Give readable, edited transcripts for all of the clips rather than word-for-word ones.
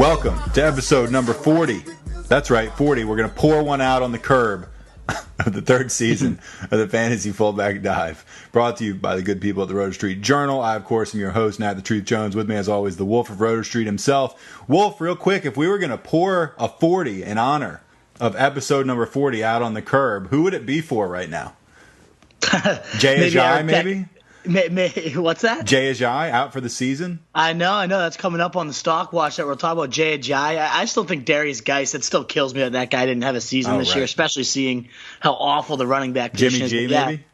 Welcome to episode number 40. That's right, 40. We're going to pour one out on the curb of the third season of the Fantasy Fullback Dive. Brought to you by the good people at the Roto Street Journal. I, of course, am your host, Nat the Truth Jones. With me, as always, the Wolf of Roto Street himself. Wolf, real quick, if we were going to pour a 40 in honor of episode number 40 out on the curb, who would it be for right now? Jay Ajayi, maybe? What's that? Jay Ajayi out for the season? I know. That's coming up on the stock watch that we'll talk about Jay Ajayi. I still think Darius Geis, it still kills me that guy didn't have a season this year, especially seeing how awful the running back position is. Jimmy G, maybe?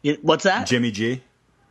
Yeah. What's that? Jimmy G?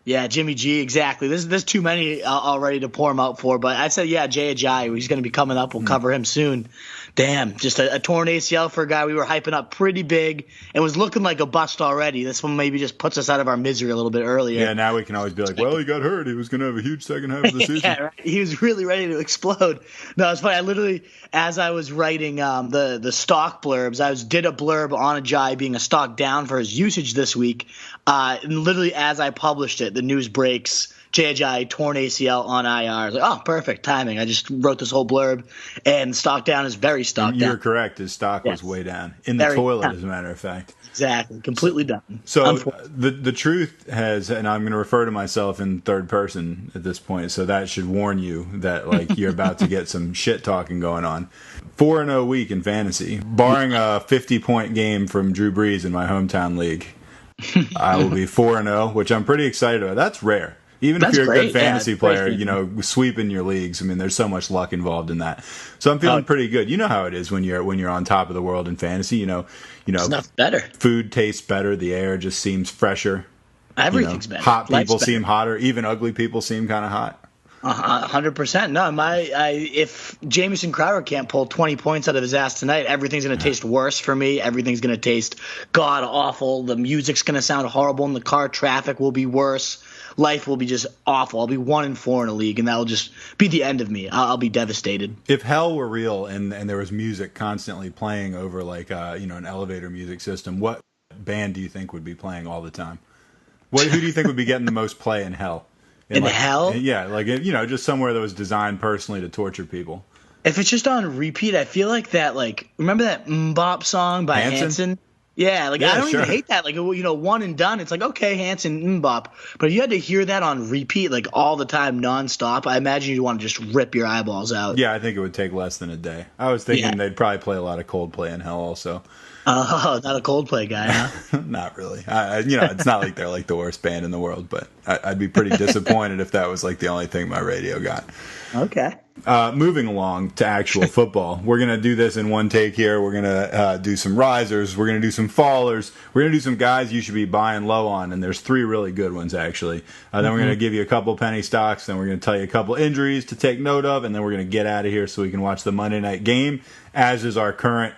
Yeah, Jimmy G, exactly. There's too many already to pour him out for, but I said, Jay Ajayi, he's going to be coming up. We'll cover him soon. Damn, just a torn ACL for a guy we were hyping up pretty big and was looking like a bust already. This one maybe just puts us out of our misery a little bit earlier. Yeah, now we can always be like, well, he got hurt. He was going to have a huge second half of the season. Yeah, right. He was really ready to explode. No, it's funny. I literally, as I was writing the stock blurbs, I did a blurb on Ajayi being a stock down for his usage this week. And literally as I published it, the news breaks. Jay Ajayi torn ACL on IR. I was like, oh, perfect timing. I just wrote this whole blurb, and stock down is very stock down. You're correct. His stock was way down. In the toilet, as a matter of fact. Exactly. Completely done. So the truth has, and I'm going to refer to myself in third person at this point, so that should warn you that like you're about to get some shit talking going on. 4-0 week in fantasy. Barring a 50-point game from Drew Brees in my hometown league, I will be 4-0, which I'm pretty excited about. That's rare. Even if you're a good fantasy player, sweeping your leagues. I mean, there's so much luck involved in that. So I'm feeling pretty good. You know how it is when you're on top of the world in fantasy. It's not better. Food tastes better. The air just seems fresher. Everything's better. Hot people seem hotter. Even ugly people seem kind of hot. 100%. No, if Jamison Crowder can't pull 20 points out of his ass tonight, everything's going to taste worse for me. Everything's going to taste god awful. The music's going to sound horrible in the car. Traffic will be worse. Life will be just awful. I'll be 1-4 in a league, and that will just be the end of me. I'll be devastated. If hell were real and there was music constantly playing over like an elevator music system, what band do you think would be playing all the time? Who do you think would be getting the most play in hell? In hell? Yeah, just somewhere that was designed personally to torture people. If it's just on repeat, I feel like that. Remember that Mbop song by Hanson? Yeah, I don't even hate that. One and done. It's like, okay, Hanson, Mbop. But if you had to hear that on repeat, all the time, nonstop, I imagine you'd want to just rip your eyeballs out. Yeah, I think it would take less than a day. I was thinking they'd probably play a lot of Coldplay in hell also. Oh, not a Coldplay guy, huh? Not really. It's not like they're the worst band in the world, but I'd be pretty disappointed if that was the only thing my radio got. Okay. Moving along to actual football, we're going to do this in one take here. We're going to do some risers. We're going to do some fallers. We're going to do some guys you should be buying low on, and there's 3 really good ones, actually. Then we're going to give you a couple penny stocks. Then we're going to tell you a couple injuries to take note of, and then we're going to get out of here so we can watch the Monday night game, as is our current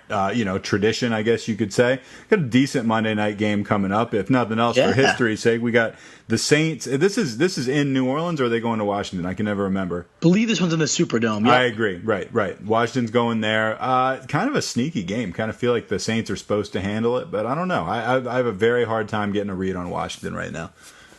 tradition, I guess you could say. Got a decent Monday night game coming up. If nothing else, for history's sake, we got the Saints. This is in New Orleans, or are they going to Washington? I can never remember. Believe this one's in the Superdome. Yeah. I agree. Right. Washington's going there. Kind of a sneaky game. Kind of feel like the Saints are supposed to handle it, but I don't know. I have a very hard time getting a read on Washington right now.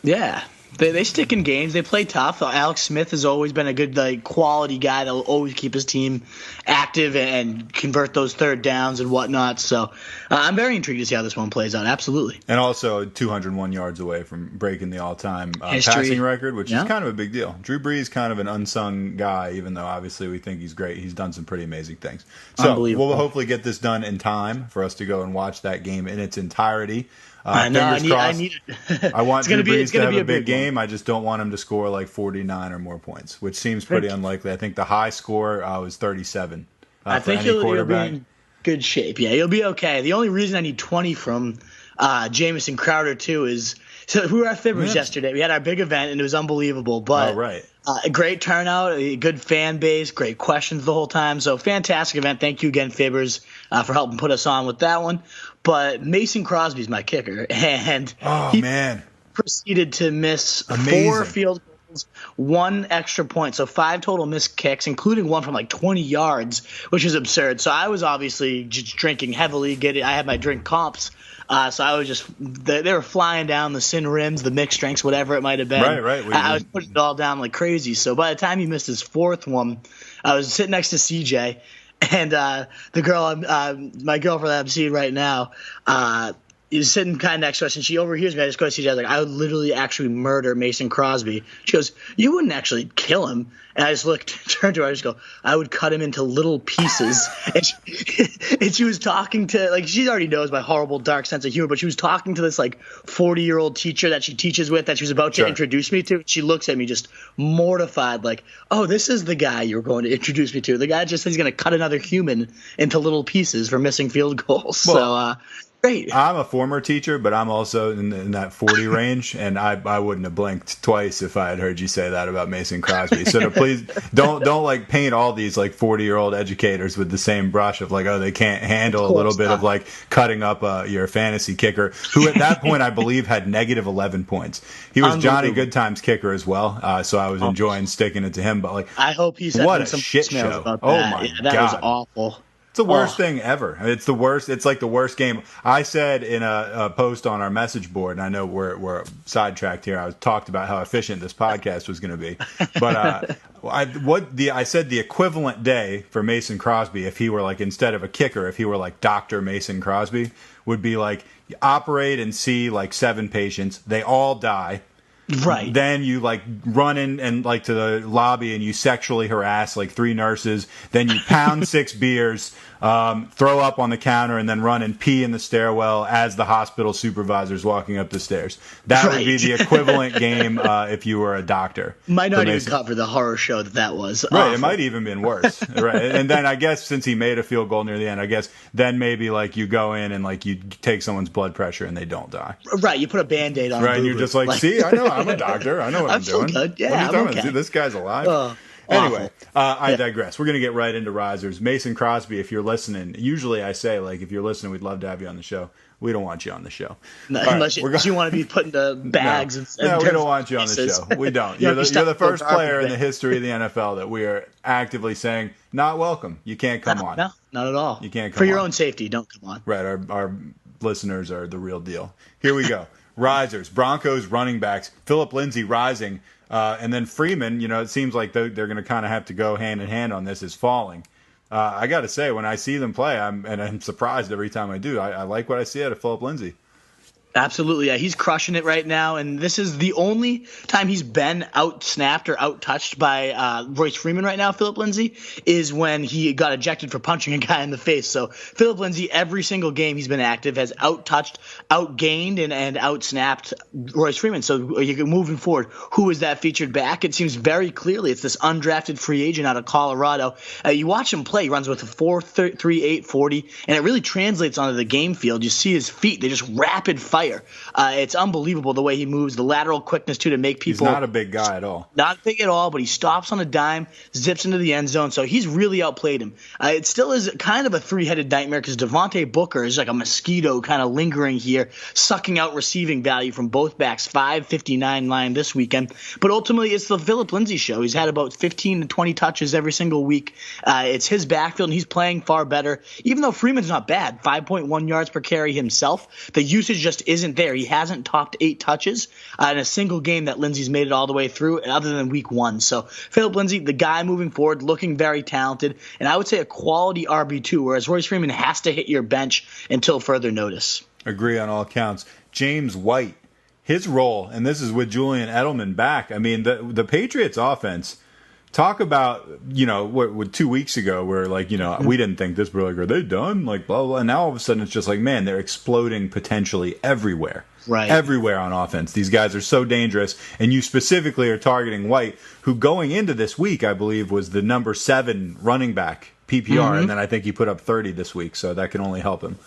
Yeah. They stick in games. They play tough. Alex Smith has always been a good quality guy that will always keep his team active and convert those third downs and whatnot. So I'm very intrigued to see how this one plays out. Absolutely. And also 201 yards away from breaking the all-time passing record, which is kind of a big deal. Drew Brees kind of an unsung guy, even though obviously we think he's great. He's done some pretty amazing things. So we'll hopefully get this done in time for us to go and watch that game in its entirety. I know. I need it. I want Drew Brees to have a big game. I just don't want him to score 49 or more points, which seems pretty unlikely. I think the high score was 37. I think he'll be in good shape. Yeah, he'll be okay. The only reason I need 20 from Jamison Crowder, too, is so we were at Fibbers yesterday. We had our big event, and it was unbelievable. But a great turnout, a good fan base, great questions the whole time. So fantastic event. Thank you again, Fibbers, for helping put us on with that one. But Mason Crosby's my kicker, and he proceeded to miss 4 field goals, 1 extra point. So 5 total missed kicks, including one from like 20 yards, which is absurd. So I was obviously just drinking heavily. I had my drink comps. So I was just they were flying down the sin rims, the mixed drinks, whatever it might have been. Right. I was putting it all down like crazy. So by the time he missed his 4th one, I was sitting next to CJ, and the girl, my girlfriend that I'm seeing right now, is sitting kind of next to us, and she overhears me. I just go to CJ, I was like, I would literally actually murder Mason Crosby. She goes, you wouldn't actually kill him. And I just turned to her, I just go, I would cut him into little pieces. and she was talking to, like, she already knows my horrible, dark sense of humor, but she was talking to this, like, 40-year-old teacher that she teaches with that she was about to introduce me to. She looks at me just mortified, like, oh, this is the guy you're going to introduce me to. The guy just says he's going to cut another human into little pieces for missing field goals. Well, great. I'm a former teacher, but I'm also in that 40 range, and I wouldn't have blinked twice if I had heard you say that about Mason Crosby. So please don't like paint all these like 40-year-old educators with the same brush of like, oh, they can't handle a little bit of like cutting up your fantasy kicker, who at that point I believe had negative 11 points. He was Johnny Goodtime's kicker as well, so I was enjoying sticking it to him. But like, I hope he's what a shit show! About that. Oh my god, that was awful. It's the worst thing ever. It's the worst. It's like the worst game. I said in a post on our message board, and I know we're sidetracked here. I talked about how efficient this podcast was going to be, but I said the equivalent day for Mason Crosby, if he were like, instead of a kicker, if he were like Dr. Mason Crosby, would be like, you operate and see like 7 patients, they all die. Right. Then you like run in and like to the lobby and you sexually harass like 3 nurses. Then you pound 6 beers, throw up on the counter, and then run and pee in the stairwell as the hospital supervisor's walking up the stairs. That would be the equivalent game if you were a doctor. Might not even cover the horror show that was. Right. Awful. It might even been worse. Right. And then I guess since he made a field goal near the end, I guess then maybe like you go in and like you take someone's blood pressure and they don't die. Right. You put a Band-Aid on. Right. And you're just like, see, I know. I'm a doctor. I know what I'm doing. Good. Yeah, what are you I'm talking about? This guy's alive. Anyway, I digress. We're going to get right into risers. Mason Crosby, if you're listening, usually I say, like, if you're listening, we'd love to have you on the show. We don't want you on the show. No, unless you want to be put into bags. No, we don't want you on the show. We don't. You're the first player in the history of the NFL that we are actively saying, not welcome. You can't come on. No, not at all. You can't come on. For your own safety, don't come on. Right. Our listeners are the real deal. Here we go. Risers, Broncos running backs, Phillip Lindsay rising, and then Freeman, it seems like they're going to kind of have to go hand in hand on this, is falling. I got to say, when I see them play, I'm surprised every time I do. I like what I see out of Phillip Lindsay. Absolutely, yeah. He's crushing it right now, and this is the only time he's been out-snapped or out-touched by Royce Freeman right now, Phillip Lindsay, is when he got ejected for punching a guy in the face. So Phillip Lindsay, every single game he's been active, has out-touched, out-gained, and out-snapped Royce Freeman. So moving forward, who is that featured back? It seems very clearly it's this undrafted free agent out of Colorado. You watch him play, he runs with a 4.38 40, and it really translates onto the game field. You see his feet, they just rapid fire. It's unbelievable the way he moves, the lateral quickness too to make people. He's not a big guy at all. Not big at all, but he stops on a dime, zips into the end zone. So he's really outplayed him. It still is kind of a 3-headed nightmare because Devontae Booker is like a mosquito kind of lingering here, sucking out receiving value from both backs. 5.59 line this weekend. But ultimately, it's the Phillip Lindsay show. He's had about 15 to 20 touches every single week. It's his backfield, and he's playing far better. Even though Freeman's not bad, 5.1 yards per carry himself, the usage just isn't there. He hasn't topped 8 touches in a single game that Lindsay's made it all the way through, other than week 1. So Phillip Lindsay, the guy moving forward, looking very talented, and I would say a quality RB2, whereas Royce Freeman has to hit your bench until further notice. Agree on all counts. James White, his role, and this is with Julian Edelman back. I mean, the Patriots offense, talk about, what 2 weeks ago where, like, we didn't think this, but like, are they done? Like, blah, blah. And now all of a sudden it's just like, man, they're exploding potentially everywhere. Right. Everywhere on offense. These guys are so dangerous. And you specifically are targeting White, who going into this week, I believe, was the number 7 running back PPR. And then I think he put up 30 this week, so that can only help him.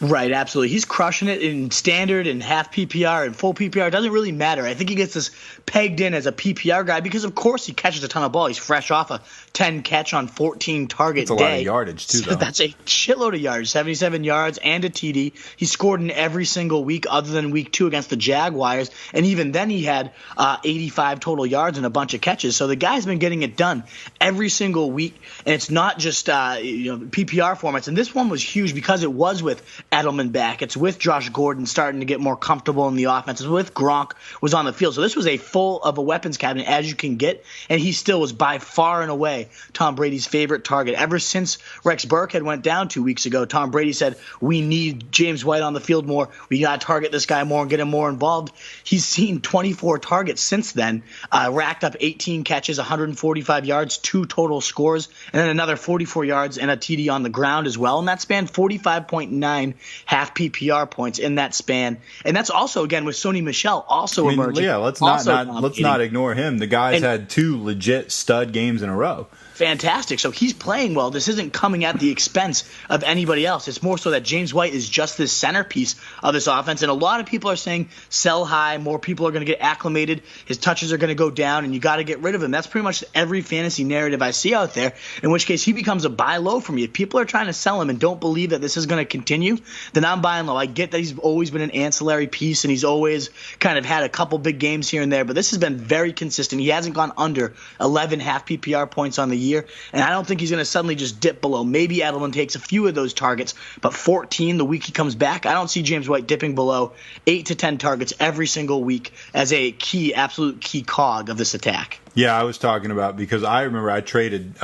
Right, absolutely. He's crushing it in standard and half PPR and full PPR. It doesn't really matter. I think he gets this pegged in as a PPR guy because, of course, he catches a ton of ball. He's fresh off a 10 catch on 14 target day. That's a lot of yardage, too, though. That's a shitload of yards, 77 yards and a TD. He scored in every single week other than week 2 against the Jaguars, and even then he had 85 total yards and a bunch of catches. So the guy's been getting it done every single week, and it's not just PPR formats. And this one was huge because it was with Edelman back. It's with Josh Gordon starting to get more comfortable in the offense. It's with Gronk was on the field. So this was a full of a weapons cabinet as you can get, and he still was by far and away Tom Brady's favorite target. Ever since Rex Burkhead went down 2 weeks ago, Tom Brady said, we need James White on the field more. We got to target this guy more and get him more involved. He's seen 24 targets since then, racked up 18 catches, 145 yards, 2 total scores, and then another 44 yards and a TD on the ground as well. And that spanned 45.9 half PPR points in that span. And that's also, again, with Sony Michel also emerging. Yeah, let's not ignore him. The guy's had 2 legit stud games in a row. Fantastic. So he's playing well. This isn't coming at the expense of anybody else. It's more so that James White is just this centerpiece of this offense. And a lot of people are saying sell high. More people are going to get acclimated. His touches are going to go down, and you got to get rid of him. That's pretty much every fantasy narrative I see out there, in which case he becomes a buy low for me. If people are trying to sell him and don't believe that this is going to continue, then I'm buying low. I get that he's always been an ancillary piece, and he's always kind of had a couple big games here and there, but this has been very consistent. He hasn't gone under 11 half PPR points on the year, and I don't think he's going to suddenly just dip below. Maybe Edelman takes a few of those targets, but 14 the week he comes back, I don't see James White dipping below 8 to 10 targets every single week as a absolute key cog of this attack. Yeah, I was talking about, because I remember I traded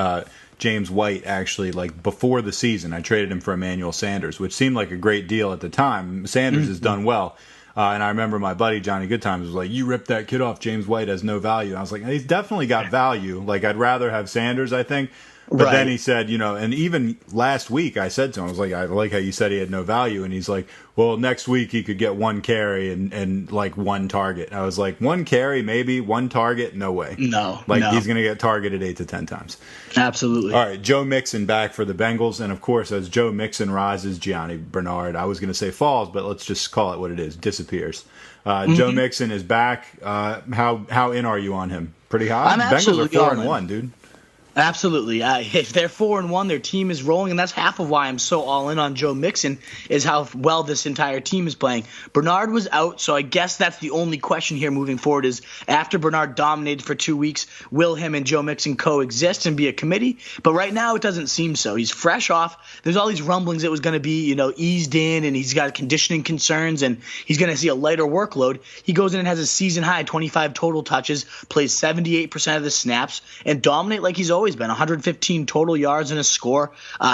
James White actually like before the season. I traded him for Emmanuel Sanders, which seemed like a great deal at the time. Sanders has done well. And I remember my buddy Johnny Goodtimes was like, you ripped that kid off. James White has no value. And I was like, he's definitely got value. Like, I'd rather have Sanders, I think. But then he said, and even last week I said to him, I was like, I like how you said he had no value. And he's like, well, next week he could get 1 carry and like 1 target. I was like, 1 carry, maybe 1 target. No way. No. He's going to get targeted 8 to 10 times. Absolutely. All right. Joe Mixon back for the Bengals. And of course, as Joe Mixon rises, Gianni Bernard, I was going to say falls, but let's just call it what it is, disappears. Joe Mixon is back. How in are you on him? Pretty high? Bengals are 4-1, dude. Absolutely. If they're 4-1, their team is rolling, and that's half of why I'm so all in on Joe Mixon, is how well this entire team is playing. Bernard was out, so I guess that's the only question here moving forward is, after Bernard dominated for 2 weeks, will him and Joe Mixon coexist and be a committee? But right now it doesn't seem so. He's fresh off. There's all these rumblings it was going to be, eased in, and he's got conditioning concerns, and he's going to see a lighter workload. He goes in and has a season-high 25 total touches, plays 78% of the snaps, and dominate like he's always been. 115 total yards and a score,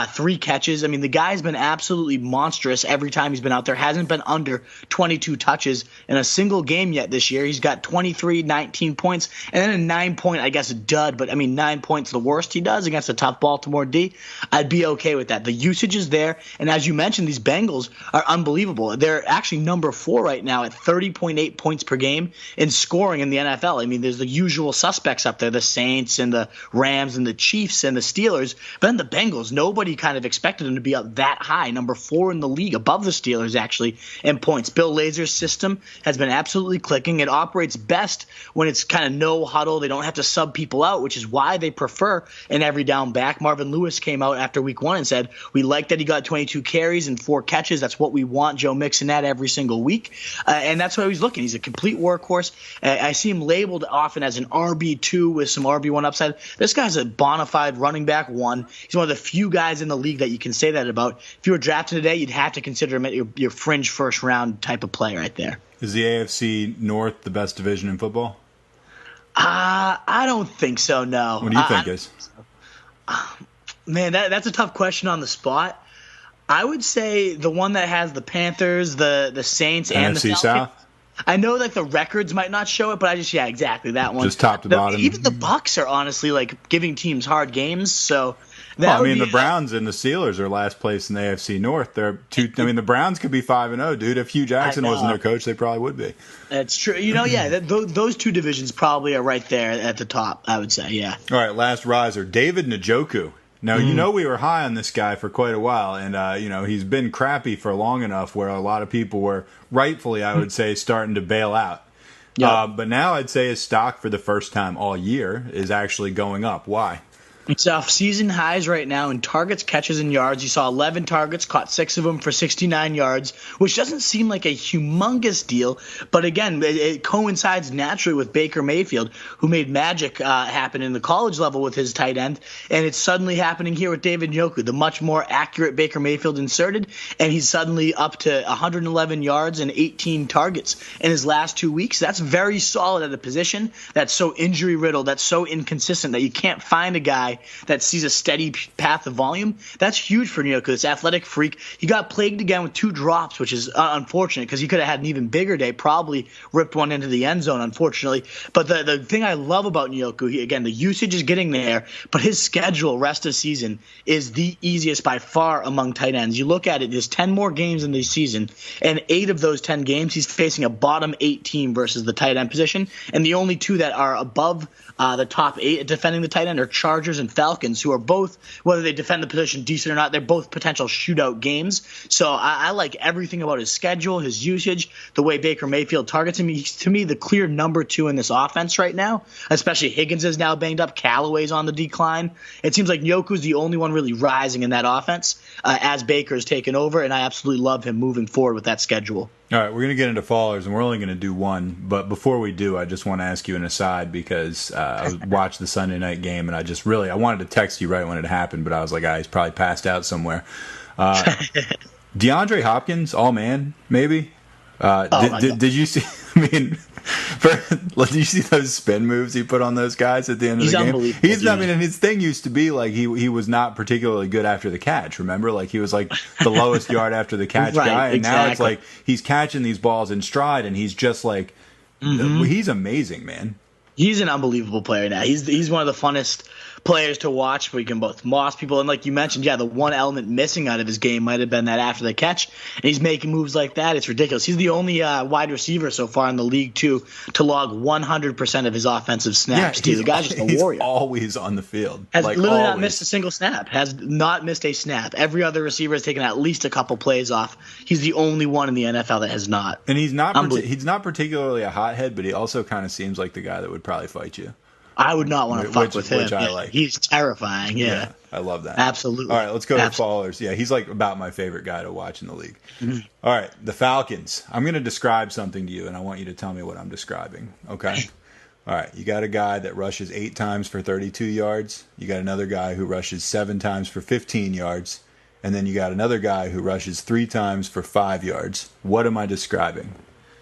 3 catches. I mean, the guy's been absolutely monstrous every time he's been out there. Hasn't been under 22 touches in a single game yet this year. He's got 23, 19 points, and then a 9-point, I guess, dud. But, 9 points the worst he does against a tough Baltimore D. I'd be okay with that. The usage is there, and as you mentioned, these Bengals are unbelievable. They're actually number 4 right now at 30.8 points per game in scoring in the NFL. There's the usual suspects up there, the Saints and the Rams and the Chiefs and the Steelers, but then the Bengals, nobody kind of expected them to be up that high, number 4 in the league, above the Steelers actually in points. Bill Lazor's system has been absolutely clicking. It operates best when it's kind of no huddle. They don't have to sub people out, which is why they prefer an every down back. Marvin Lewis came out after week 1 and said, we like that he got 22 carries and 4 catches. That's what we want Joe Mixon at every single week, and that's why he's looking. He's a complete workhorse. I see him labeled often as an RB2 with some RB1 upside. This guy's a bona fide running back 1. He's one of the few guys in the league that you can say that about. If you were drafted today, you'd have to consider him at your fringe first round type of play right there. Is the AFC North the best division in football? I don't think so, no. What do you think is? Man, that's a tough question on the spot. I would say the one that has the Panthers, the Saints, and the NFC South. I know the records might not show it, but exactly that one. Just top to bottom. Even the Bucs are honestly giving teams hard games, so the Browns and the Steelers are last place in the AFC North. They're the Browns could be 5-0, dude. If Hugh Jackson wasn't their coach, they probably would be. That's true. Those 2 divisions probably are right there at the top, I would say, yeah. All right, last riser, David Njkou. Now, we were high on this guy for quite a while, and, he's been crappy for long enough where a lot of people were rightfully, I would say, starting to bail out. Yep. But now I'd say his stock for the first time all year is actually going up. Why? It's off season highs right now in targets, catches, and yards. You saw 11 targets, caught 6 of them for 69 yards, which doesn't seem like a humongous deal. But again, it coincides naturally with Baker Mayfield, who made magic happen in the college level with his tight end. And it's suddenly happening here with David Njkou, the much more accurate Baker Mayfield inserted. And he's suddenly up to 111 yards and 18 targets in his last 2 weeks. That's very solid at a position that's so injury-riddled, that's so inconsistent that you can't find a guy that sees a steady path of volume. That's huge for Njkou, this athletic freak. He got plagued again with 2 drops, which is unfortunate because he could have had an even bigger day, probably ripped one into the end zone, unfortunately. But the thing I love about Njkou, again, the usage is getting there, but his schedule rest of season is the easiest by far among tight ends. You look at it, there's 10 more games in the season, and 8 of those 10 games he's facing a bottom 8 team versus the tight end position, and the only 2 that are above the top 8 at defending the tight end are Chargers and Falcons, who are both, whether they defend the position decent or not, they're both potential shootout games. So I like everything about his schedule, his usage, the way Baker Mayfield targets him. He's, to me, the clear number 2 in this offense right now, especially Higgins is now banged up. Callaway's on the decline. It seems like Njouku's the only one really rising in that offense as Baker's taken over, and I absolutely love him moving forward with that schedule. All right, we're going to get into fallers, and we're only going to do one. But before we do, I just want to ask you an aside because I watched the Sunday night game, and I wanted to text you right when it happened, but I was like, he's probably passed out somewhere. DeAndre Hopkins, all man, maybe? Did you see? I mean, did you see those spin moves he put on those guys at the end of the game? And his thing used to be like he was not particularly good after the catch. Remember, like he was like the lowest yard after the catch guy, and now it's like he's catching these balls in stride, and he's just like he's amazing, man. He's an unbelievable player now. He's one of the funnest players to watch where you can both moss people. And like you mentioned, the one element missing out of his game might have been that after the catch. And he's making moves like that. It's ridiculous. He's the only wide receiver so far in the league, too, to log 100% of his offensive snaps, too. The guy's just a warrior. He's always on the field. Has literally not missed a single snap. Has not missed a snap. Every other receiver has taken at least a couple plays off. He's the only one in the NFL that has not. And he's not particularly a hothead, but he also kind of seems like the guy that would probably fight you. I would not want to fuck with him. Which I like. He's terrifying, yeah. I love that. Absolutely. All right, let's go to fallers. Yeah, he's like about my favorite guy to watch in the league. Mm-hmm. All right, the Falcons. I'm going to describe something to you, and I want you to tell me what I'm describing, okay? All right, you got a guy that rushes 8 times for 32 yards. You got another guy who rushes 7 times for 15 yards. And then you got another guy who rushes 3 times for 5 yards. What am I describing?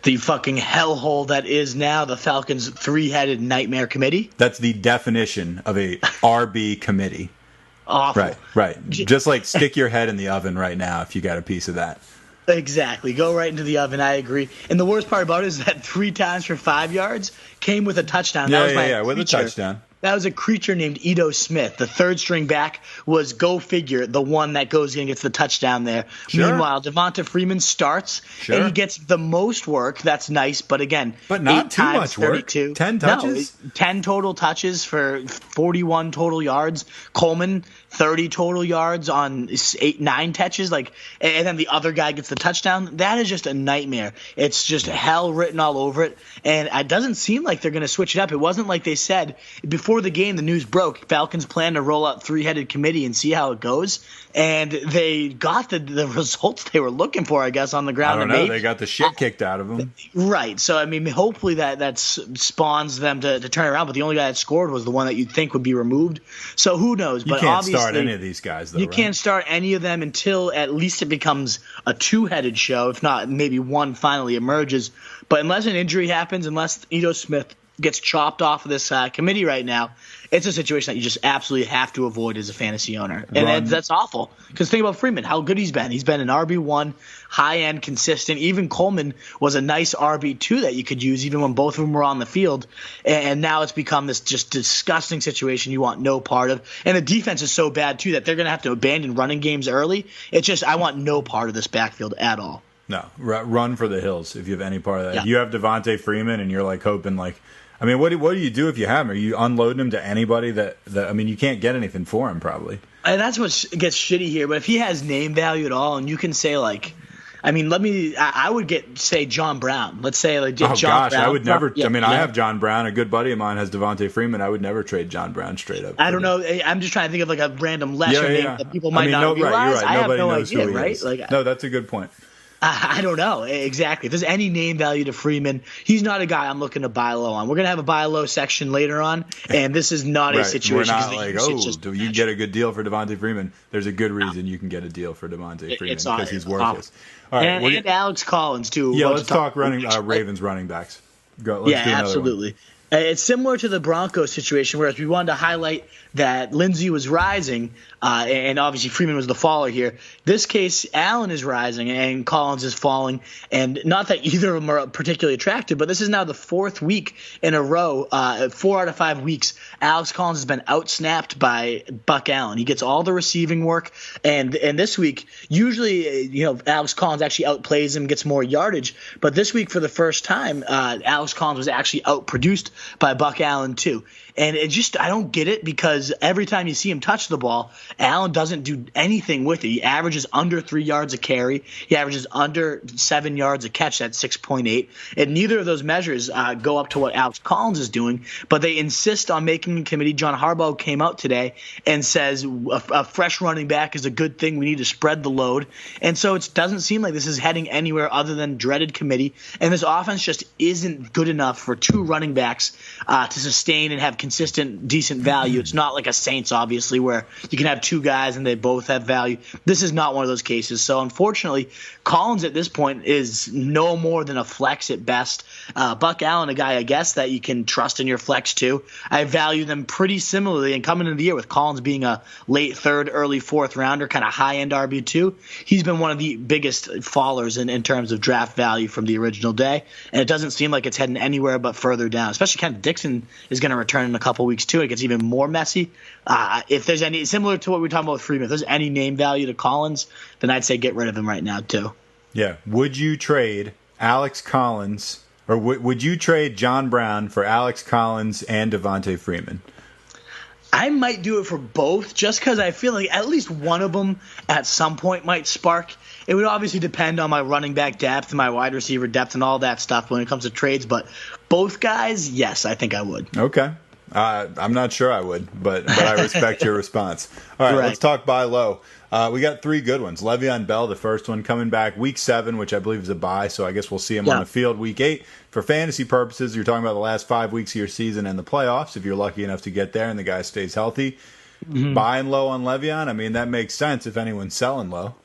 The fucking hellhole that is now the Falcons' 3-headed nightmare committee. That's the definition of a RB committee. Awful. Right. Just like stick your head in the oven right now if you got a piece of that. Exactly. Go right into the oven. I agree. And the worst part about it is that 3 times for 5 yards came with a touchdown. With a touchdown. That was a creature named Ito Smith. The third string back was, go figure, the one that goes in and gets the touchdown there. Sure. Meanwhile, Devonta Freeman starts, and he gets the most work. That's nice, but again, not too much 32. Work. 10 touches? No, 10 total touches for 41 total yards. Coleman, 30 total yards on 9 touches. And then the other guy gets the touchdown. That is just a nightmare. It's just hell written all over it, and it doesn't seem like they're going to switch it up. It wasn't like they said before the game, the news broke. Falcons plan to roll out 3-headed committee and see how it goes. And they got the results they were looking for, I guess, on the ground. I don't know. They got the shit kicked out of them. Right. So, I mean, hopefully that spawns them to turn around. But the only guy that scored was the one that you'd think would be removed. So who knows? You can't start any of these guys, though, You can't start any of them until at least it becomes a 2-headed show. If not, maybe one finally emerges. But unless an injury happens, unless Ito Smith gets chopped off of this committee right now, it's a situation that you just absolutely have to avoid as a fantasy owner. And that's awful. Because think about Freeman, how good he's been. He's been an RB1, high-end, consistent. Even Coleman was a nice RB2 that you could use even when both of them were on the field. And now it's become this just disgusting situation you want no part of. And the defense is so bad, too, that they're going to have to abandon running games early. It's just I want no part of this backfield at all. No, run for the hills if you have any part of that. Yeah. You have Devonta Freeman, and you're hoping I mean, what do you do if you have him? Are you unloading him to anybody that I mean, you can't get anything for him probably. And that's what gets shitty here. But if he has name value at all, and you can say like, I mean, I would say John Brown. Let's say like John Brown. I would never. Yeah, I have John Brown. A good buddy of mine has Devontae Freeman. I would never trade John Brown straight up. I don't know. I'm just trying to think of like a random lesser name that people might not realize. You're right. Nobody I have no knows idea, who he right? is. Like, no, that's a good point. I don't know exactly. If there's any name value to Freeman, he's not a guy I'm looking to buy low on. We're gonna have a buy low section later on, and this is not a situation. We're not like, do you get a good deal for Devontae Freeman? There's a good reason you can get a deal for Devontae Freeman because he's worthless. All right, and Alex Collins too. Yeah, let's talk Ravens running backs. Go. Let's do absolutely. One. It's similar to the Broncos situation, whereas we wanted to highlight that Lindsey was rising, and obviously Freeman was the faller here. This case, Allen is rising and Collins is falling, and not that either of them are particularly attractive, but this is now the fourth week in a row, 4 out of 5 weeks, Alex Collins has been outsnapped by Buck Allen. He gets all the receiving work, and this week, usually, Alex Collins actually outplays him, gets more yardage, but this week for the first time, Alex Collins was actually outproduced by Buck Allen too. And I don't get it because every time you see him touch the ball, Allen doesn't do anything with it. He averages under 3 yards a carry. He averages under 7 yards a catch at 6.8. And neither of those measures go up to what Alex Collins is doing, but they insist on making a committee. John Harbaugh came out today and says a fresh running back is a good thing. We need to spread the load. And so it doesn't seem like this is heading anywhere other than dreaded committee. And this offense just isn't good enough for 2 running backs to sustain and have consistent, decent value. It's not like a Saints, obviously, where you can have 2 guys and they both have value. This is not one of those cases. So, unfortunately, Collins at this point is no more than a flex at best. Buck Allen, a guy, I guess, that you can trust in your flex, too. I value them pretty similarly. And coming into the year with Collins being a late 3rd, early 4th rounder, kind of high-end RB2, he's been one of the biggest fallers in terms of draft value from the original day. And it doesn't seem like it's heading anywhere but further down, especially Kenneth Dixon is going to return in a couple weeks too. It gets even more messy. If there's any, similar to what we were talking about with Freeman, if there's any name value to Collins, then I'd say get rid of him right now too. Yeah. Would you trade Alex Collins, or would you trade John Brown for Alex Collins and Devontae Freeman? I might do it for both just because I feel like at least one of them at some point might spark. It would obviously depend on my running back depth and my wide receiver depth and all that stuff when it comes to trades, but both guys, yes, I think I would. Okay. I'm not sure I would, but I respect your response. All right, Let's talk buy low. We got 3 good ones. Le'Veon Bell, the first one, coming back week 7, which I believe is a bye, so I guess we'll see him on the field week 8. For fantasy purposes, you're talking about the last 5 weeks of your season and the playoffs, if you're lucky enough to get there and the guy stays healthy. Mm-hmm. Buying low on Le'Veon, I mean, that makes sense if anyone's selling low.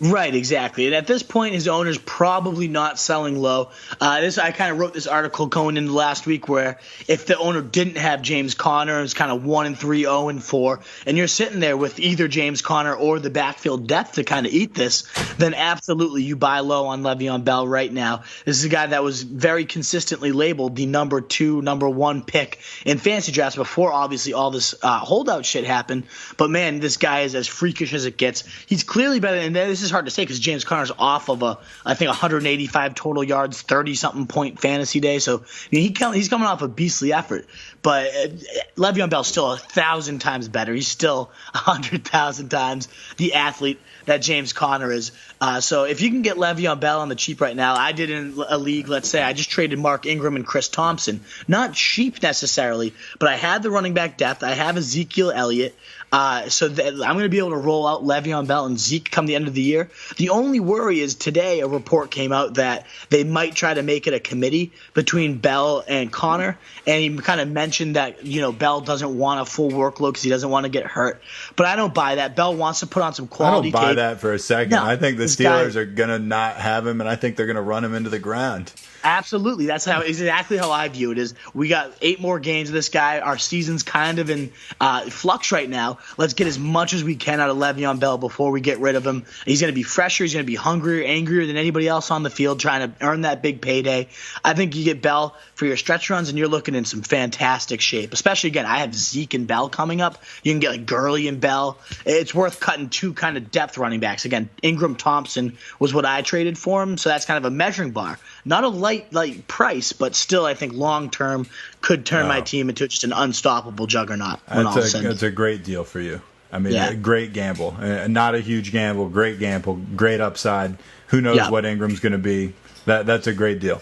Right, exactly. And at this point, his owner's probably not selling low. I kind of wrote this article going into last week where if the owner didn't have James Conner, it's kind of 1-3, 0-4, and you're sitting there with either James Conner or the backfield depth to kind of eat this, then absolutely you buy low on Le'Veon Bell right now. This is a guy that was very consistently labeled the number 2, number 1 pick in fantasy drafts before obviously all this holdout shit happened. But man, this guy is as freakish as it gets. He's clearly better, and this is hard to say because James Conner's off of I think 185 total yards, 30-something point fantasy day. So I mean, he's coming off a beastly effort. But Le'Veon Bell's still 1,000 times better. He's still 100,000 times the athlete that James Conner is. So if you can get Le'Veon Bell on the cheap right now, I did in a league, let's say, I just traded Mark Ingram and Chris Thompson. Not cheap necessarily, but I had the running back depth. I have Ezekiel Elliott. So I'm going to be able to roll out Le'Veon Bell and Zeke come the end of the year. The only worry is today a report came out that they might try to make it a committee between Bell and Conner, and he kind of mentioned that Bell doesn't want a full workload because he doesn't want to get hurt. But I don't buy that. Bell wants to put on some quality tape. I don't buy that for a second. No, I think the Steelers are going to not have him, and I think they're going to run him into the ground. Absolutely. That's exactly how I view it. Is we got 8 more games of this guy. Our season's kind of in flux right now. Let's get as much as we can out of Le'Veon Bell before we get rid of him. He's going to be fresher. He's going to be hungrier, angrier than anybody else on the field trying to earn that big payday. I think you get Bell for your stretch runs, and you're looking in some fantastic shape. Especially, again, I have Zeke and Bell coming up. You can get like Gurley and Bell. It's worth cutting 2 kind of depth running backs. Again, Ingram Thompson was what I traded for him, so that's kind of a measuring bar. Not a light price, but still I think long-term could turn my team into just an unstoppable juggernaut. That's a great deal for you. I mean, a great gamble. Not a huge gamble, great gamble, great upside. Who knows what Ingram's going to be. That's a great deal.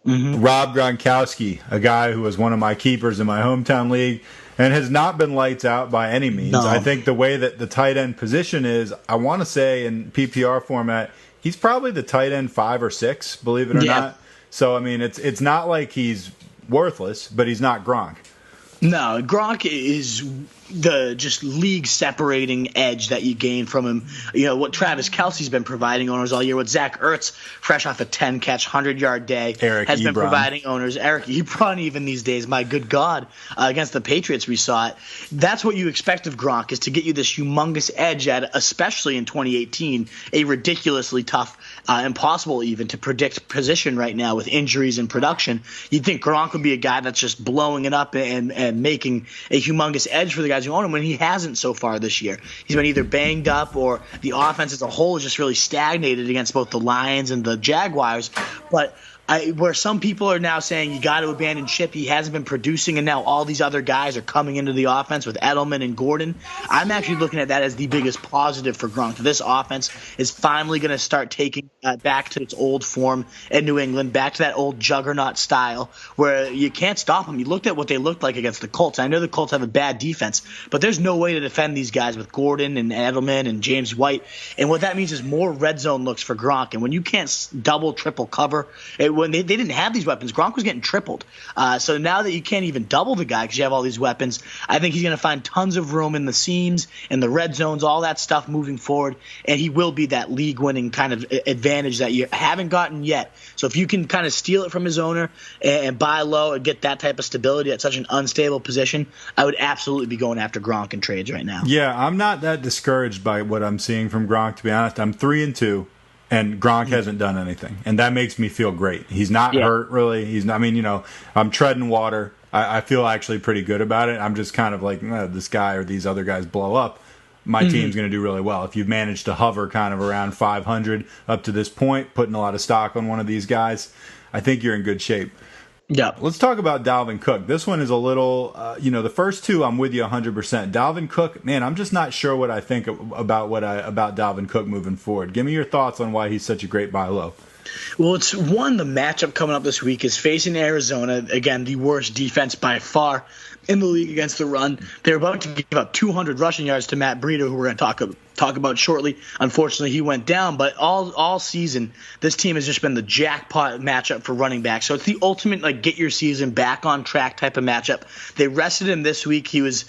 Mm-hmm. Rob Gronkowski, a guy who was one of my keepers in my hometown league and has not been lights out by any means. No. I think the way that the tight end position is, I want to say in PPR format, he's probably the tight end 5 or 6, believe it or not. So, I mean, it's not like he's worthless, but he's not Gronk. No, Gronk is the just league separating edge that you gain from him. You know, what Travis Kelce's been providing owners all year, what Zach Ertz, fresh off a 10-catch, 100-yard day, has been providing owners. Eric Ebron even these days, my good God, against the Patriots we saw it. That's what you expect of Gronk, is to get you this humongous edge at, especially in 2018, a ridiculously tough, impossible even to predict position right now with injuries and production. You'd think Gronk would be a guy that's just blowing it up and making a humongous edge for the guys who own him, when he hasn't so far this year. He's been either banged up or the offense as a whole is just really stagnated against both the Lions and the Jaguars. But where some people are now saying you got to abandon ship, he hasn't been producing, and now all these other guys are coming into the offense with Edelman and Gordon. I'm actually looking at that as the biggest positive for Gronk. This offense is finally going to start taking back to its old form in New England, back to that old juggernaut style where you can't stop them. You looked at what they looked like against the Colts. I know the Colts have a bad defense, but there's no way to defend these guys with Gordon and Edelman and James White. And what that means is more red zone looks for Gronk. And when you can't double, triple cover, when they didn't have these weapons, Gronk was getting tripled. So now that you can't even double the guy because you have all these weapons, I think he's going to find tons of room in the seams and the red zones, all that stuff moving forward, and he will be that league-winning kind of advantage that you haven't gotten yet. So if you can kind of steal it from his owner and buy low and get that type of stability at such an unstable position, I would absolutely be going after Gronk in trades right now. Yeah, I'm not that discouraged by what I'm seeing from Gronk, to be honest. I'm 3-2. And Gronk hasn't done anything, and that makes me feel great. He's not hurt, really. He's not, I mean, you know, I'm treading water. I feel actually pretty good about it. I'm just kind of like, this guy or these other guys blow up, my team's going to do really well. If you've managed to hover kind of around 500 up to this point, putting a lot of stock on one of these guys, I think you're in good shape. Yeah. Let's talk about Dalvin Cook. This one is a little, the first two I'm with you 100%. Dalvin Cook, man, I'm just not sure what I think about Dalvin Cook moving forward. Give me your thoughts on why he's such a great buy low. Well, it's one, the matchup coming up this week is facing Arizona, again, the worst defense by far in the league against the run. They're about to give up 200 rushing yards to Matt Breida, who we're going to talk about shortly. Unfortunately, he went down, but all season, this team has just been the jackpot matchup for running back. So it's the ultimate, like, get your season back on track type of matchup. They rested him this week. He was,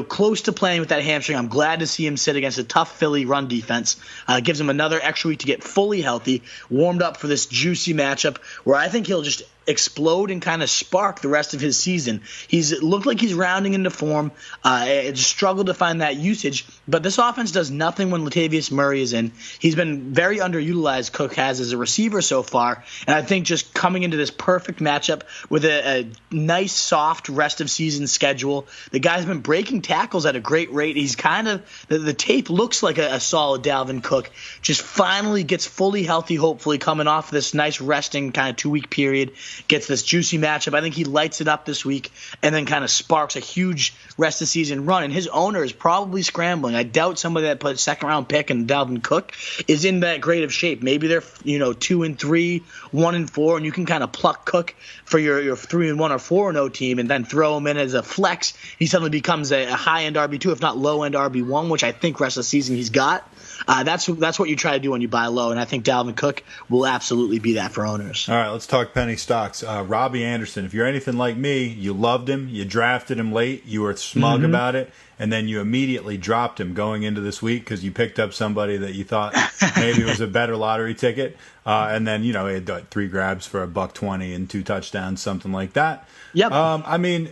close to playing with that hamstring. I'm glad to see him sit against a tough Philly run defense. Gives him another extra week to get fully healthy, warmed up for this juicy matchup where I think he'll just explode and kind of spark the rest of his season. He's looked like he's rounding into form. Just struggled to find that usage, but this offense does nothing when Latavius Murray is in. He's been very underutilized, Cook has, as a receiver so far, and I think just coming into this perfect matchup with a nice, soft rest of season schedule, the guy's been breaking tackles at a great rate. He's kind of the tape looks like a solid Dalvin Cook. Just finally gets fully healthy, hopefully coming off this nice resting kind of 2-week period. Gets this juicy matchup. I think he lights it up this week and then kind of sparks a huge rest of season run. And his owner is probably scrambling. I doubt somebody that put a second-round pick in Dalvin Cook is in that great of shape. Maybe they're 2-3, 1-4, and you can kind of pluck Cook for your 3-1 or 4-0 team and then throw him in as a flex. He suddenly becomes a high-end RB2, if not low-end RB1, which I think rest of the season he's got. That's what you try to do when you buy low, and I think Dalvin Cook will absolutely be that for owners. All right, let's talk penny stocks. Robbie Anderson, if you're anything like me, you loved him, you drafted him late, you were smug about it, and then you immediately dropped him going into this week because you picked up somebody that you thought maybe was a better lottery ticket, and then he had 3 grabs for $120 and 2 touchdowns, something like that. Yep. I mean,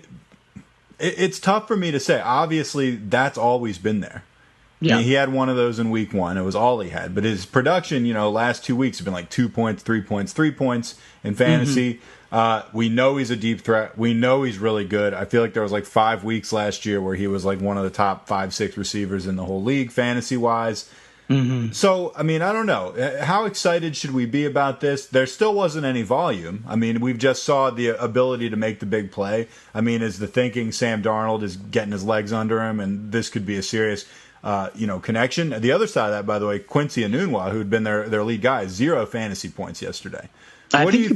it's tough for me to say. Obviously, that's always been there. Yeah. I mean, he had one of those in week 1. It was all he had. But his production, last 2 weeks have been like 2 points, 3 points, 3 points in fantasy. We know he's a deep threat. We know he's really good. I feel like there was like 5 weeks last year where he was like one of the top 5-6 receivers in the whole league fantasy-wise. So, I mean, I don't know. How excited should we be about this? There still wasn't any volume. I mean, we've just saw the ability to make the big play. I mean, is the thinking Sam Darnold is getting his legs under him and this could be a serious... connection. The other side of that, by the way, Quincy Enunwa, who'd been their lead guy, 0 fantasy points yesterday. I think you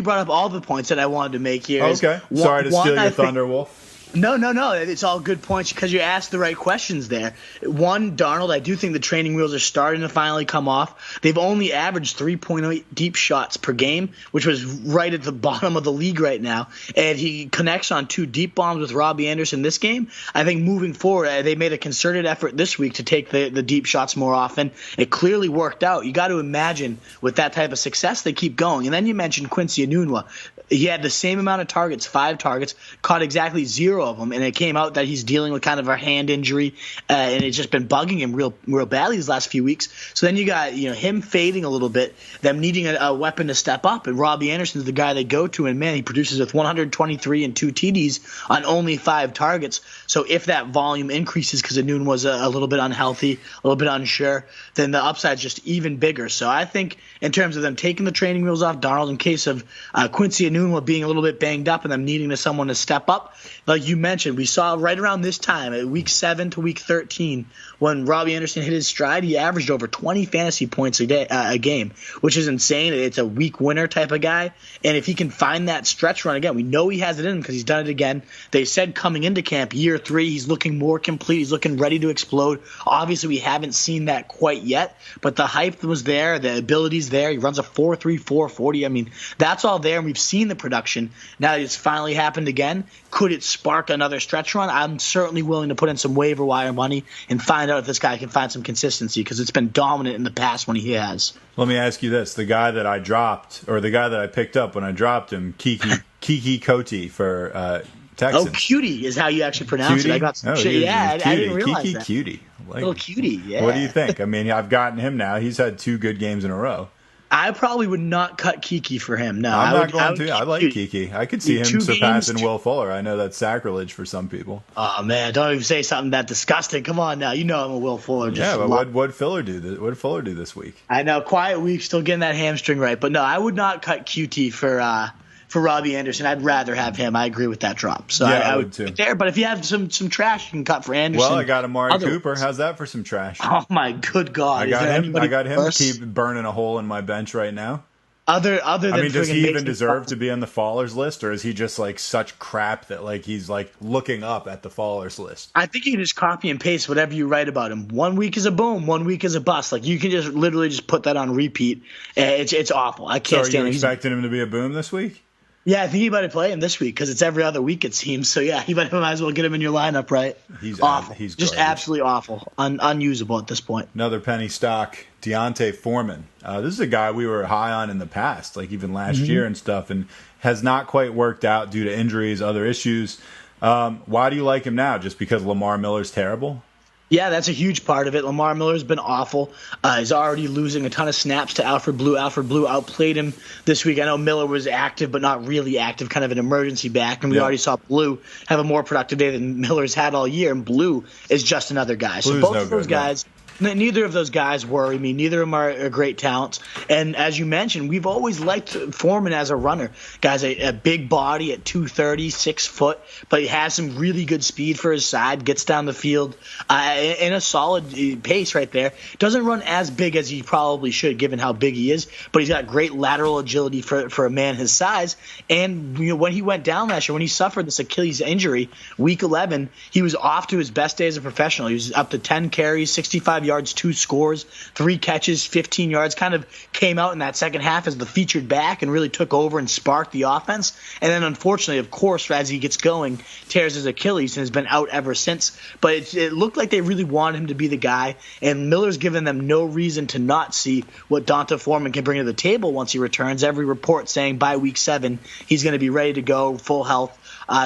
brought up all the points that I wanted to make here. Okay. Sorry to steal your thunder, Wolf. No. It's all good points because you asked the right questions there. One, Darnold, I do think the training wheels are starting to finally come off. They've only averaged 3.8 deep shots per game, which was right at the bottom of the league right now. And he connects on 2 deep bombs with Robbie Anderson this game. I think moving forward, they made a concerted effort this week to take the deep shots more often. It clearly worked out. You got to imagine with that type of success, they keep going. And then you mentioned Quincy Enunwa. He had the same amount of targets, 5 targets, caught exactly 0 of them, and it came out that he's dealing with kind of a hand injury, and it's just been bugging him real badly these last few weeks. So then you got him fading a little bit, them needing a weapon to step up, and Robbie Anderson's the guy they go to, and man, he produces with 123 and 2 TDs on only 5 targets. So if that volume increases because Anun was a little bit unhealthy, a little bit unsure, then the upside's just even bigger. So I think in terms of them taking the training wheels off Darnold, in case of Quincy Enunwa being a little bit banged up and them needing someone to step up, like you mentioned, we saw right around this time, at week 7 to week 13, when Robbie Anderson hit his stride, he averaged over 20 fantasy points a game, which is insane. It's a week winner type of guy, and if he can find that stretch run again, we know he has it in him because he's done it again. They said coming into camp, year 3, he's looking more complete. He's looking ready to explode. Obviously, we haven't seen that quite yet, but the hype was there. The ability's there. He runs a 4.3, 4.40. I mean, that's all there, and we've seen the production. Now that it's finally happened again, could it spark another stretch run? I'm certainly willing to put in some waiver wire money and find out if this guy can find some consistency because it's been dominant in the past when he has. Let me ask you this. The guy that I dropped, or the guy that I picked up when I dropped him, Kiki Coty for Texans. Oh, Cutie is how you actually pronounce it. I got some shit. Yeah, I didn't realize Kiki that. Cutie. Little Cutie, yeah. What do you think? I mean, I've gotten him now. He's had 2 good games in a row. I probably would not cut Kiki for him. No, I'm not going to. I like Kiki. I could see him surpassing Will Fuller. I know that's sacrilege for some people. Oh man, don't even say something that disgusting. Come on now, you know I'm a Will Fuller. Yeah, but what did Fuller do? What did Fuller do this week? I know, quiet week, still getting that hamstring right. But no, I would not cut QT for Robbie Anderson. I'd rather have him. I agree with that drop. So yeah, I would too. There, but if you have some trash, you can cut for Anderson. Well, I got Amari Cooper. How's that for some trash? Oh my good God! I got him to keep burning a hole in my bench right now. Other than I mean, does he even deserve to be on the fallers list, or is he just like such crap that like he's like looking up at the fallers list? I think you can just copy and paste whatever you write about him. 1 week is a boom, 1 week is a bust. Like you can just literally just put that on repeat. It's awful. I can't stand it. So are you expecting him to be a boom this week? Yeah, I think you better play him this week because it's every other week it seems. So yeah, you might as well get him in your lineup, right? He's awful. He's just absolutely awful, unusable at this point. Another penny stock, Deontay Foreman. This is a guy we were high on in the past, like even last year and stuff, and has not quite worked out due to injuries, other issues. Why do you like him now? Just because Lamar Miller's terrible? Yeah, that's a huge part of it. Lamar Miller's been awful. He's already losing a ton of snaps to Alfred Blue. Alfred Blue outplayed him this week. I know Miller was active, but not really active, kind of an emergency back. And we already saw Blue have a more productive day than Miller's had all year. And Blue is just another guy. Blue's so both of those guys. Neither of those guys worry me. Neither of them are great talents. And as you mentioned, we've always liked Foreman as a runner. Guy's a big body at 230, 6 foot, but he has some really good speed for his side, gets down the field in a solid pace right there. Doesn't run as big as he probably should given how big he is, but he's got great lateral agility for a man his size. And when he went down last year, when he suffered this Achilles injury, week 11, he was off to his best day as a professional. He was up to 10 carries, 65 yards, 2 scores, 3 catches, 15 yards, kind of came out in that second half as the featured back and really took over and sparked the offense. And then unfortunately, of course, as he gets going, tears his Achilles and has been out ever since. But it looked like they really wanted him to be the guy, and Miller's given them no reason to not see what Deontay Foreman can bring to the table once he returns. Every report saying by week 7 he's going to be ready to go, full health.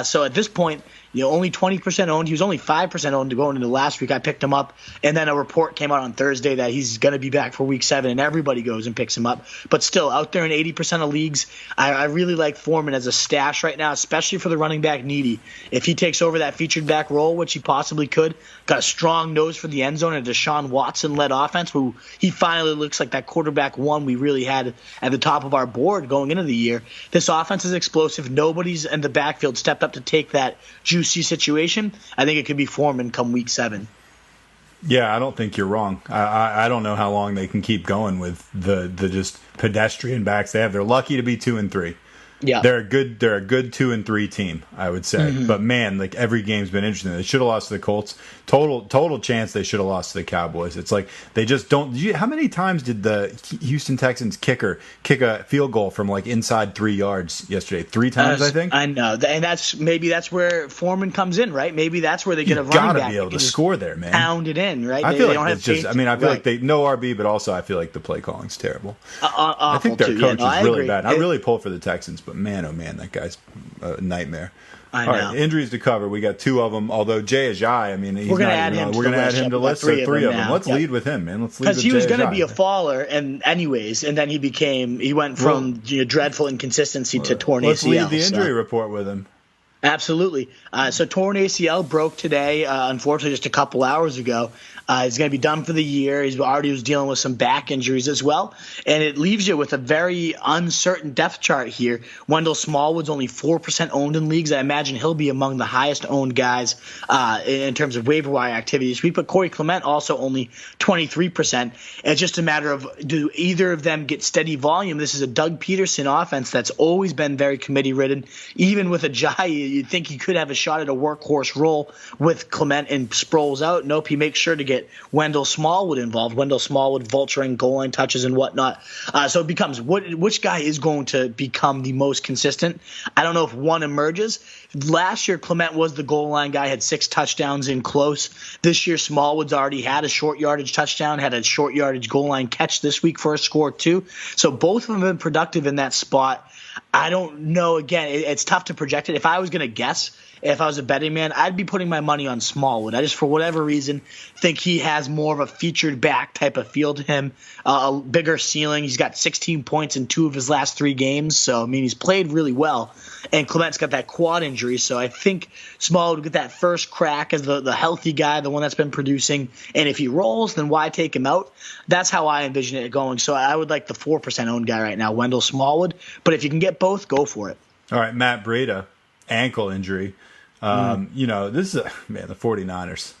So at this point, only 20% owned. He was only 5% owned going into last week. I picked him up, and then a report came out on Thursday that he's going to be back for week 7, and everybody goes and picks him up. But still, out there in 80% of leagues, I really like Foreman as a stash right now, especially for the running back needy. If he takes over that featured back role, which he possibly could, got a strong nose for the end zone, and a Deshaun Watson-led offense, who he finally looks like that quarterback one we really had at the top of our board going into the year. This offense is explosive. Nobody's in the backfield stepped up to take that juicy situation. I think it could be Foreman come week 7. Yeah, I don't think you're wrong. I don't know how long they can keep going with the just pedestrian backs they have. They're lucky to be 2-3. Yeah, they're a good 2-3 team, I would say. Mm-hmm. But man, like every game's been interesting. They should have lost to the Colts. Total chance they should have lost to the Cowboys. It's like they just don't. How many times did the Houston Texans kicker kick a field goal from like inside 3 yards yesterday? 3 times, I think. I know, and that's where Foreman comes in, right? Maybe that's where they get a running back. You gotta be able to score there, man. Pound it in, right? I feel like it's just. I mean, I feel like they no RB, but also I feel like the play calling's terrible. I think their coach is really bad. I really pull for the Texans, but man, oh man, that guy's a nightmare. I know. All right, injuries to cover. We got 2 of them. Although Jay Ajayi, I mean, we're going to add him to the list. So 3 of them. Let's lead with him, man. Let's lead with Jay Ajayi. Because he was going to be a faller, and then he went from dreadful inconsistency to torn ACL. Let's lead the injury report with him. Absolutely. So torn ACL broke today, unfortunately, just a couple hours ago. He's going to be done for the year. He's already was dealing with some back injuries as well. And it leaves you with a very uncertain depth chart here. Wendell Smallwood's only 4% owned in leagues. I imagine he'll be among the highest owned guys in terms of waiver wire activity this week. But Corey Clement also only 23%. It's just a matter of, do either of them get steady volume? This is a Doug Peterson offense that's always been very committee-ridden. Even with Ajayi, you'd think he could have a shot at a workhorse role with Clement and Sproles out. Nope, he makes sure to get Wendell Smallwood involved. Wendell Smallwood vulturing goal line touches and whatnot. So it becomes which guy is going to become the most consistent? I don't know if one emerges. Last year, Clement was the goal line guy, had 6 touchdowns in close. This year, Smallwood's already had a short yardage touchdown, had a short yardage goal line catch this week for a score too. So both of them have been productive in that spot. I don't know. Again, it's tough to project it. If I was going to guess, if I was a betting man, I'd be putting my money on Smallwood. I just, for whatever reason, think he has more of a featured back type of feel to him, a bigger ceiling. He's got 16 points in 2 of his last 3 games. So, I mean, he's played really well. And Clement's got that quad injury. So I think Smallwood will get that first crack as the healthy guy, the one that's been producing. And if he rolls, then why take him out? That's how I envision it going. So I would like the 4% owned guy right now, Wendell Smallwood. But if you can get both, go for it. All right, Matt Breida, ankle injury. This is the 49ers.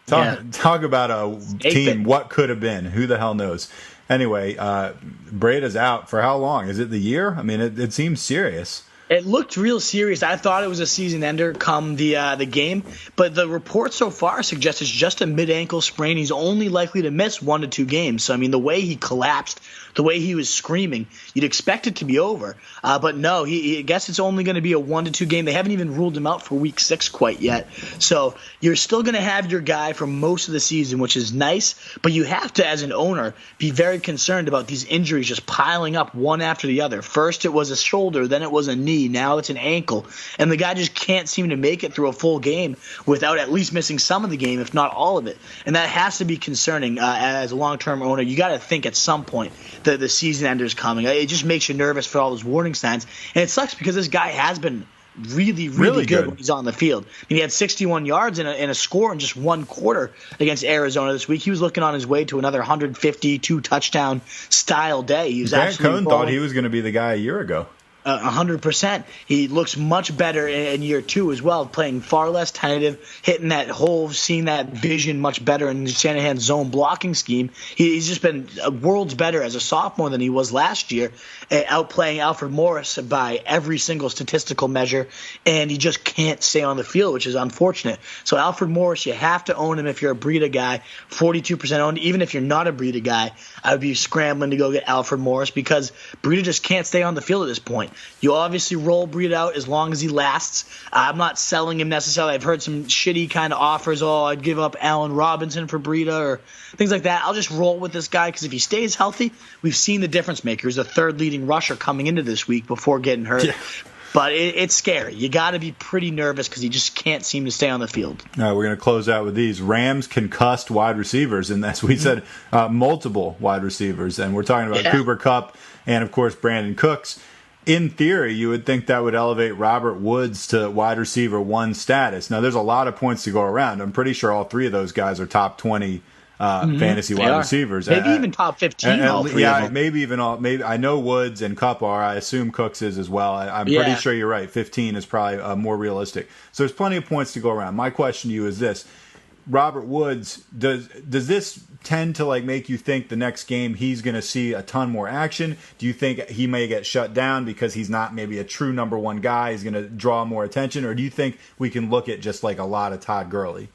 Talk about a team. What could have been? Who the hell knows? Anyway, Breida's out for how long? Is it the year? I mean, it seems serious. It looked real serious. I thought it was a season ender come the game, but the report so far suggests it's just a mid-ankle sprain. He's only likely to miss 1 to 2 games. So, I mean, the way he collapsed, the way he was screaming, you'd expect it to be over. But no, I guess it's only going to be a 1 to 2 game. They haven't even ruled him out for week 6 quite yet. So you're still going to have your guy for most of the season, which is nice. But you have to, as an owner, be very concerned about these injuries just piling up one after the other. First it was a shoulder, then it was a knee, now it's an ankle. And the guy just can't seem to make it through a full game without at least missing some of the game, if not all of it. And that has to be concerning as a long-term owner. You got to think at some point the season ender is coming. It just makes you nervous for all those warning signs. And it sucks because this guy has been really good when he's on the field. I mean, he had 61 yards and a score in just 1 quarter against Arizona this week. He was looking on his way to another 152 touchdown style day. He was Grant Cohn thought he was going to be the guy a year ago. 100%. He looks much better in year 2 as well, playing far less tentative, hitting that hole, seeing that vision much better in Shanahan's zone blocking scheme. He's just been worlds better as a sophomore than he was last year, outplaying Alfred Morris by every single statistical measure, and he just can't stay on the field, which is unfortunate. So Alfred Morris, you have to own him if you're a Breida guy, 42% owned. Even if you're not a Breida guy, I would be scrambling to go get Alfred Morris because Breida just can't stay on the field at this point. You obviously roll Breida out as long as he lasts. I'm not selling him necessarily. I've heard some shitty kind of offers. Oh, I'd give up Allen Robinson for Breida or things like that. I'll just roll with this guy because if he stays healthy, we've seen the difference maker. He's the 3rd leading rusher coming into this week before getting hurt. Yeah. But it's scary. You got to be pretty nervous because he just can't seem to stay on the field. All right, we're going to close out with these. Rams concussed wide receivers, and as we said, multiple wide receivers. And we're talking about Cooper Kupp and, of course, Brandon Cooks. In theory, you would think that would elevate Robert Woods to wide receiver 1 status. Now, there's a lot of points to go around. I'm pretty sure all 3 of those guys are top 20 fantasy wide receivers. Maybe even top 15. All 3 of them. Maybe even all. Maybe I know Woods and Kupp are. I assume Cooks is as well. I'm pretty sure you're right. 15 is probably more realistic. So there's plenty of points to go around. My question to you is this. Robert Woods, does this tend to like make you think the next game he's going to see a ton more action? Do you think he may get shut down because he's not maybe a true number one guy? He's going to draw more attention, or do you think we can look at just like a lot of Todd Gurley?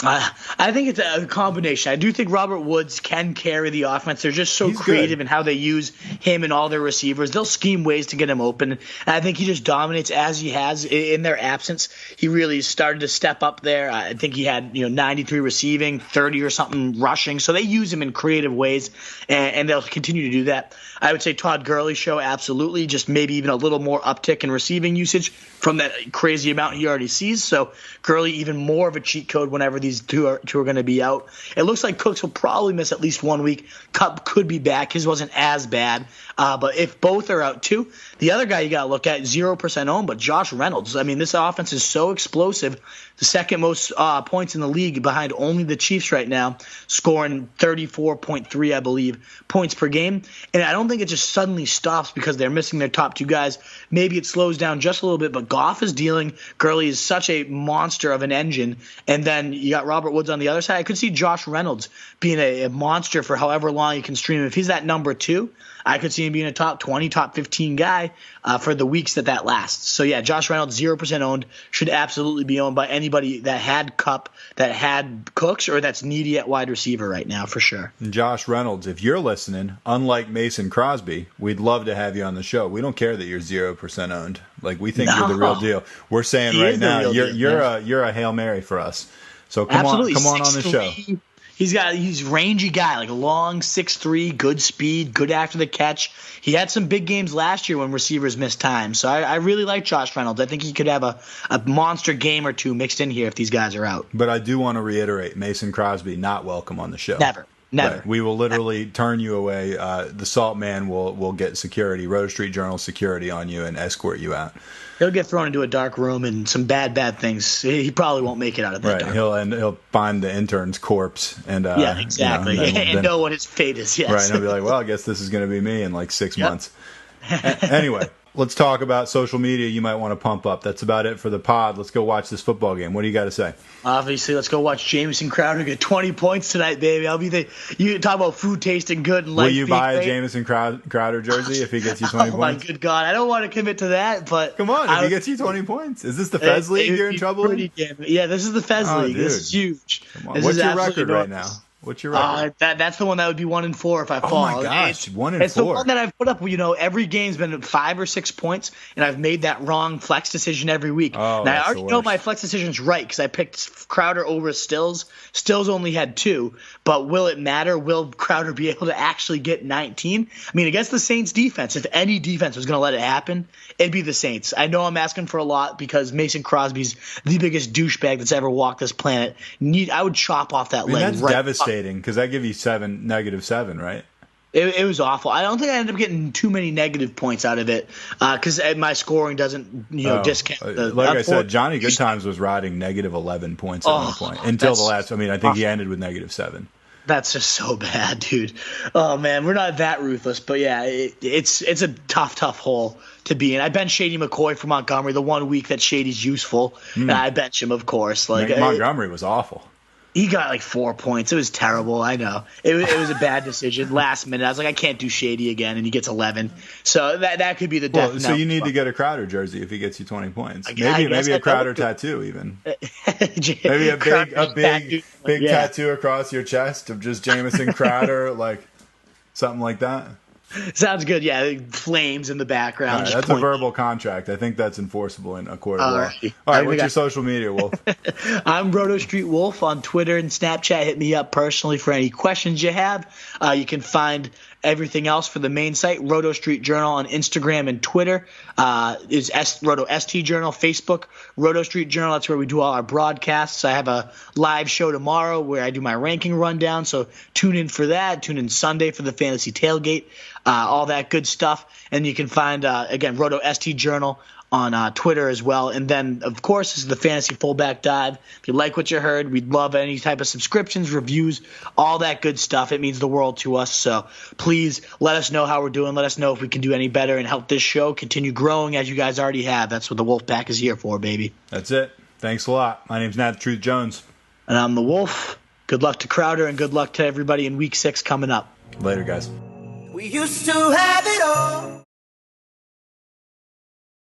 I think it's a combination. I do think Robert Woods can carry the offense. They're just so creative in how they use him and all their receivers. They'll scheme ways to get him open. And I think he just dominates as he has in their absence. He really started to step up there. I think he had 93 receiving, 30 or something rushing. So they use him in creative ways, and they'll continue to do that. I would say Todd Gurley show, absolutely, just maybe even a little more uptick in receiving usage from that crazy amount he already sees. So Gurley even more of a cheat code whenever these two are going to be out. It looks like Cooks will probably miss at least 1 week. Kupp could be back. His wasn't as bad. But if both are out too, the other guy you got to look at, 0% owned, but Josh Reynolds. I mean, this offense is so explosive. The second most points in the league behind only the Chiefs right now, scoring 34.3, I believe, points per game. And I don't think it just suddenly stops because they're missing their top two guys. Maybe it slows down just a little bit, but Goff is dealing. Gurley is such a monster of an engine. And then you got Robert Woods on the other side. I could see Josh Reynolds being a monster for however long you can stream him. If he's that number 2, I could see him being a top 20, top 15 guy for the weeks that lasts. So, yeah, Josh Reynolds, 0% owned, should absolutely be owned by anybody that had Kupp, that had Cooks, or that's needy at wide receiver right now for sure. And Josh Reynolds, if you're listening, unlike Mason Crosby, we'd love to have you on the show. We don't care that you're 0% owned. Like, we think you're the real deal. We're saying right now you're a Hail Mary for us. So come on the show. He's rangy guy, like a long 6'3", good speed, good after the catch. He had some big games last year when receivers missed time. So I really like Josh Reynolds. I think he could have a monster game or two mixed in here if these guys are out. But I do want to reiterate, Mason Crosby not welcome on the show. Never. Right. We will literally turn you away. The Salt Man will get security, Roto Street Journal security on you and escort you out. He'll get thrown into a dark room and some bad things. He probably won't make it out of that. Right. He'll find the intern's corpse and exactly, and know what his fate is. Yes. Right. And he'll be like, well, I guess this is going to be me in like 6 months. Anyway. Let's talk about social media you might want to pump up. That's about it for the pod. Let's go watch this football game. What do you got to say? Obviously, let's go watch Jamison Crowder get 20 points tonight, baby. You talk about food tasting good and life. Will you buy a Jamison Crowder jersey if he gets you 20 points? Oh, my good God. I don't want to commit to that, but... Come on, if he gets you 20 points. Is this the Fez League you're in trouble in? Yeah, this is the Fez League. Dude. This is huge. What's your record right now? What's your record? That's the one that would be 1-4 if I fall. Oh my gosh, 1-4. It's the one that I've put up. Every game's been 5 or 6 points, and I've made that wrong flex decision every week. Oh, now I already know my flex decision's right because I picked Crowder over Stills. Stills only had 2, but will it matter? Will Crowder be able to actually get 19? I mean, against the Saints defense, if any defense was going to let it happen, it'd be the Saints. I know I'm asking for a lot because Mason Crosby's the biggest douchebag that's ever walked this planet. I would chop off that leg. That's devastating because that gives you -7, right? It was awful. I don't think I ended up getting too many negative points out of it because my scoring doesn't discount. Like I said, Johnny Goodtimes was riding -11 points at one point until the last. I mean, I think he ended with -7. That's just so bad, dude. Oh man, we're not that ruthless, but yeah, it's a tough hole to be in. I bench Shady McCoy for Montgomery the 1 week that Shady's useful, and I bench him, of course. Montgomery was awful. He got like 4 points. It was terrible. I know. It was a bad decision. Last minute, I was like, I can't do Shady again, and he gets 11. So that could be the death. So you need to get a Crowder jersey if he gets you 20 points. Maybe a Crowder tattoo even. Maybe a big tattoo across your chest of just Jamison Crowder, like something like that. Sounds good. Yeah, flames in the background. Right, that's a verbal contract. I think that's enforceable in a court of law. All right, what's your social media, Wolf? I'm Roto Street Wolf on Twitter and Snapchat. Hit me up personally for any questions you have. You can find everything else for the main site, Roto Street Journal on Instagram and Twitter. Is Roto ST Journal, Facebook, Roto Street Journal. That's where we do all our broadcasts. I have a live show tomorrow where I do my ranking rundown, so tune in for that. Tune in Sunday for the Fantasy Tailgate, all that good stuff. And you can find, again, Roto ST Journal on Twitter as well. And then, of course, this is the Fantasy Fullback Dive. If you like what you heard, we'd love any type of subscriptions, reviews, all that good stuff. It means the world to us. So please let us know how we're doing. Let us know if we can do any better and help this show continue growing as you guys already have. That's what the Wolfpack is here for, baby. That's it. Thanks a lot. My name's Nat the Truth Jones. And I'm the Wolf. Good luck to Crowder and good luck to everybody in Week 6 coming up. Later, guys. We used to have it all.